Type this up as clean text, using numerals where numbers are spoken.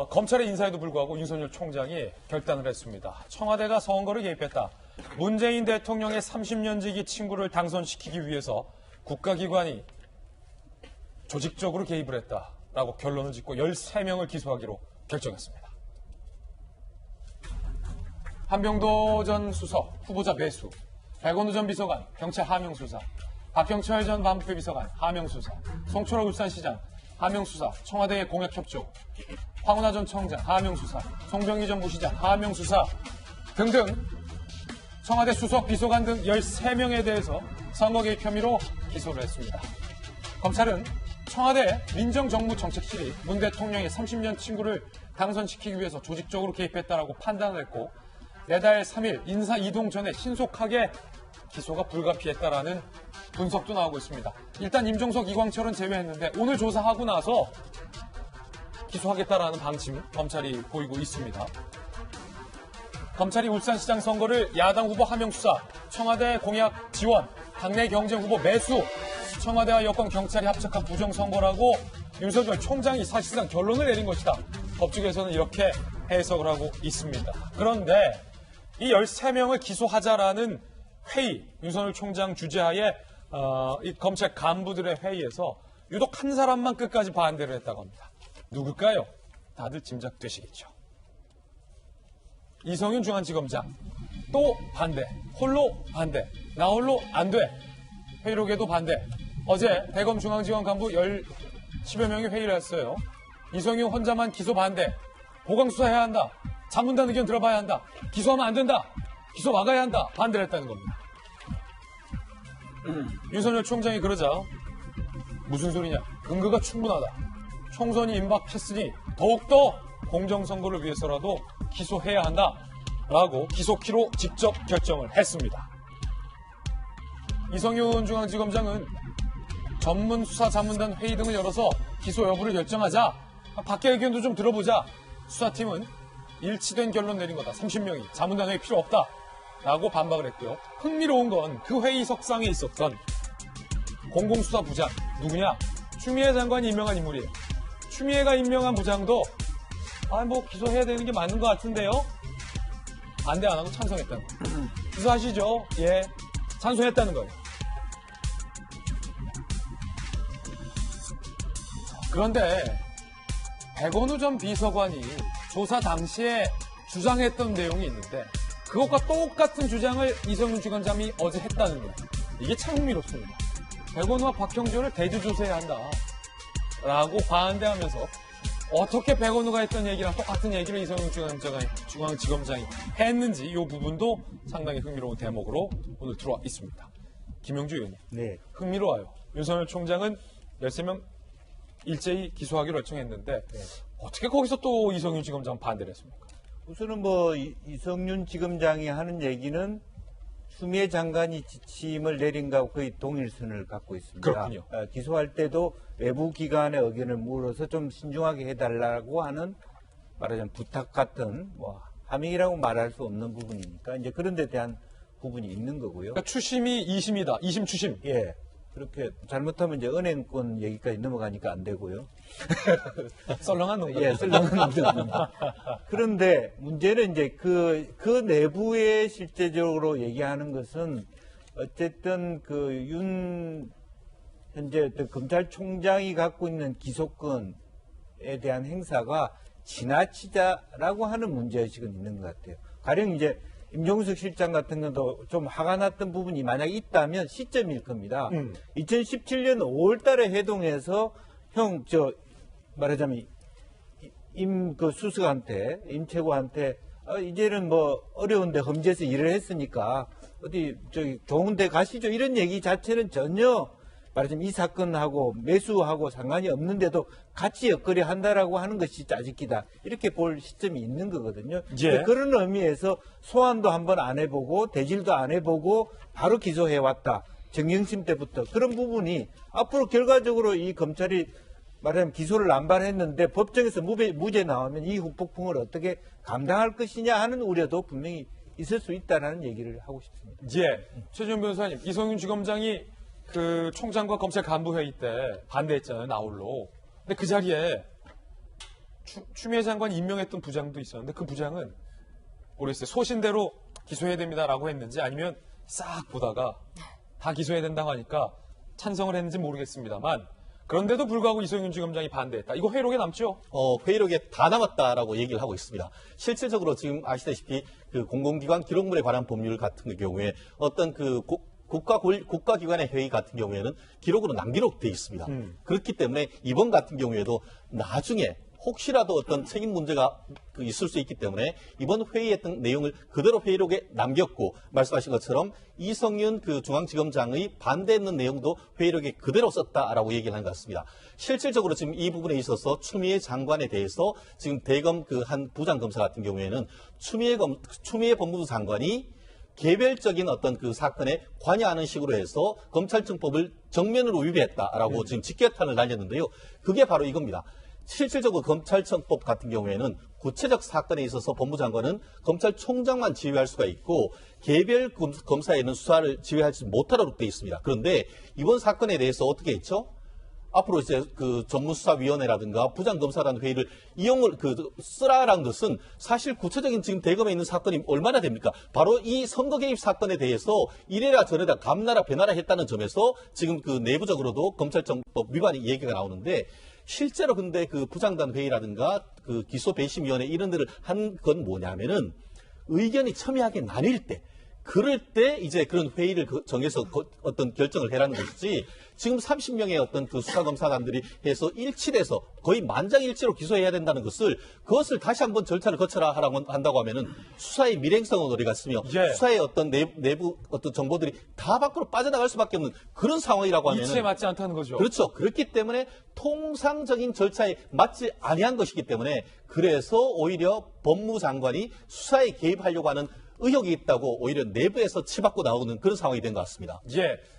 검찰의 인사에도 불구하고 윤석열 총장이 결단을 했습니다. 청와대가 선거를 개입했다. 문재인 대통령의 30년지기 친구를 당선시키기 위해서 국가기관이 조직적으로 개입을 했다라고 결론을 짓고 13명을 기소하기로 결정했습니다. 한병도 전 수석 후보자 매수, 백원우 전 비서관 경찰 하명 수사, 박경철 전 반부패 비서관 하명 수사, 송철호 울산시장 하명 수사, 청와대의 공약 협조, 황운하 전 청장 하명 수사, 송병기 전 부시장 하명 수사 등등 청와대 수석 비서관 등 13명에 대해서 선거 개입 혐의로 기소를 했습니다. 검찰은 청와대 민정정무정책실이 문 대통령의 30년 친구를 당선시키기 위해서 조직적으로 개입했다라고 판단을 했고 내달 3일 인사 이동 전에 신속하게 기소가 불가피했다라는 분석도 나오고 있습니다. 일단 임종석, 이광철은 제외했는데 오늘 조사하고 나서 기소하겠다라는 방침 검찰이 보이고 있습니다. 검찰이 울산시장 선거를 야당 후보 하명 수사, 청와대 공약 지원, 당내 경쟁 후보 매수, 청와대와 여권 경찰이 합작한 부정선거라고 윤석열 총장이 사실상 결론을 내린 것이다. 법조계에서는 이렇게 해석을 하고 있습니다. 그런데 이 13명을 기소하자라는 회의, 윤석열 총장 주재하에 이 검찰 간부들의 회의에서 유독 한 사람만 끝까지 반대를 했다고 합니다. 누굴까요? 다들 짐작되시겠죠. 이성윤 중앙지검장 또 반대, 홀로 반대, 나 홀로 안 돼. 회의록에도 반대. 어제 대검 중앙지검 간부 10여 명이 회의를 했어요. 이성윤 혼자만 기소 반대, 보강수사해야 한다, 자문단 의견 들어봐야 한다, 기소하면 안 된다, 기소 막아야 한다, 반대를 했다는 겁니다. 윤석열 총장이 그러자 무슨 소리냐, 근거가 충분하다, 총선이 임박했으니 더욱더 공정선거를 위해서라도 기소해야 한다라고 기소키로 직접 결정을 했습니다. 이성윤 중앙지검장은 전문 수사 자문단 회의 등을 열어서 기소 여부를 결정하자, 밖의 의견도 좀 들어보자, 수사팀은 일치된 결론 내린 거다, 30명이 자문단 회의 필요 없다 라고 반박을 했고요. 흥미로운 건 그 회의석상에 있었던 공공수사부장 누구냐, 추미애 장관이 임명한 인물이에요. 추미애가 임명한 부장도 뭐 기소해야 되는 게 맞는 것 같은데요, 반대 안 하고 찬성했다는 거예요. 기소하시죠. 예, 찬성했다는 거예요. 그런데 백원우 전 비서관이 조사 당시에 주장했던 내용이 있는데 그것과 똑같은 주장을 이성윤 지검장이 어제 했다는 거예요. 이게 참 흥미롭습니다. 백원우와 박형준을 대주조사해야 한다라고 반대하면서 어떻게 백원우가 했던 얘기랑 똑같은 얘기를 이성윤 중앙지검장이 했는지 이 부분도 상당히 흥미로운 대목으로 오늘 들어와 있습니다. 김영주 의원님. 네. 흥미로워요. 윤석열 총장은 13명 일제히 기소하기로 결정했는데 어떻게 거기서 또 이성윤 지검장 반대를 했습니까? 우선은 이성윤 지검장이 하는 얘기는 추미애 장관이 지침을 내린 거하고 거의 동일선을 갖고 있습니다. 그렇군요. 기소할 때도 외부 기관의 의견을 물어서 좀 신중하게 해달라고 하는 말하자면 부탁 같은 함의라고 말할 수 없는 부분이니까 이제 그런 데 대한 부분이 있는 거고요. 그러니까 추심이 2심이다. 2심 추심. 예. 그렇게 잘못하면 이제 은행권 얘기까지 넘어가니까 안 되고요. 썰렁한 놈들. 예, 썰렁한 놈들입니다. 그런데 문제는 이제 그 내부에 실제적으로 얘기하는 것은 어쨌든 현재 검찰총장이 갖고 있는 기소권에 대한 행사가 지나치자라고 하는 문제의식은 있는 것 같아요. 가령 이제 임종석 실장 같은 것도 좀 화가 났던 부분이 만약 있다면 시점일 겁니다. 2017년 5월 달에 해동해서 말하자면 수석한테, 임채구한테 이제는 어려운데 험지에서 일을 했으니까 좋은데 가시죠. 이런 얘기 자체는 전혀 말하자면 이 사건하고 매수하고 상관이 없는데도 같이 엮으려 한다라고 하는 것이 짜집기다. 이렇게 볼 시점이 있는 거거든요. 예. 그런 의미에서 소환도 한번 안 해보고 대질도 안 해보고 바로 기소해왔다. 정경심 때부터. 그런 부분이 앞으로 결과적으로 이 검찰이 말하자면 기소를 남발했는데 법정에서 무죄 나오면 이 후폭풍을 어떻게 감당할 것이냐 하는 우려도 분명히 있을 수 있다는 얘기를 하고 싶습니다. 예. 최재형 변호사님, 이성윤 지검장이 그 총장과 검찰 간부 회의 때 반대했잖아요, 나홀로. 근데 그 자리에 추미애 장관이 임명했던 부장도 있었는데 그 부장은 모르겠어요. 소신대로 기소해야 됩니다라고 했는지 아니면 싹 보다가 다 기소해야 된다고 하니까 찬성을 했는지 모르겠습니다만 그런데도 불구하고 이성윤 지검장이 반대했다. 이거 회의록에 남죠? 회의록에 다 남았다라고 얘기를 하고 있습니다. 실질적으로 지금 아시다시피 그 공공기관 기록물에 관한 법률 같은 경우에 어떤 그 국가기관의 회의 같은 경우에는 기록으로 남기록돼 있습니다. 그렇기 때문에 이번 같은 경우에도 나중에 혹시라도 어떤 책임 문제가 있을 수 있기 때문에 이번 회의에 했던 내용을 그대로 회의록에 남겼고 말씀하신 것처럼 이성윤 그 중앙지검장의 반대했는 내용도 회의록에 그대로 썼다라고 얘기를 한 것 같습니다. 실질적으로 지금 이 부분에 있어서 추미애 장관에 대해서 지금 대검 그 한 부장검사 같은 경우에는 추미애 법무부 장관이 개별적인 어떤 그 사건에 관여하는 식으로 해서 검찰청법을 정면으로 위배했다라고 지금 직격탄을 날렸는데요. 그게 바로 이겁니다. 실질적으로 검찰청법 같은 경우에는 구체적 사건에 있어서 법무장관은 검찰총장만 지휘할 수가 있고 개별 검사에는 수사를 지휘하지 못하도록 되어 있습니다. 그런데 이번 사건에 대해서 어떻게 했죠? 앞으로 이제 그 전문수사위원회라든가 부장검사라는 회의를 쓰라라는 것은 사실 구체적인 지금 대검에 있는 사건이 얼마나 됩니까? 바로 이 선거 개입 사건에 대해서 이래라 저래라 감나라 배나라 했다는 점에서 지금 그 내부적으로도 검찰청법 위반이 얘기가 나오는데 실제로 근데 그 부장단 회의라든가 그 기소 배심위원회 이런 데를 한 건 뭐냐면은 의견이 첨예하게 나뉠 때 그럴 때 이제 그런 회의를 정해서 어떤 결정을 해라는 것이지 지금 30명의 어떤 그 수사검사단들이 해서 일치돼서 거의 만장일치로 기소해야 된다는 그것을 다시 한번 절차를 거쳐라 하라고 한다고 하면은 수사의 밀행성은 어디 갔으며 예. 수사의 어떤 내부 어떤 정보들이 다 밖으로 빠져나갈 수밖에 없는 그런 상황이라고 하면은 이치에 맞지 않다는 거죠. 그렇죠. 그렇기 때문에 통상적인 절차에 맞지 아니한 것이기 때문에 그래서 오히려 법무장관이 수사에 개입하려고 하는 의혹이 있다고 오히려 내부에서 치받고 나오는 그런 상황이 된 것 같습니다. 예.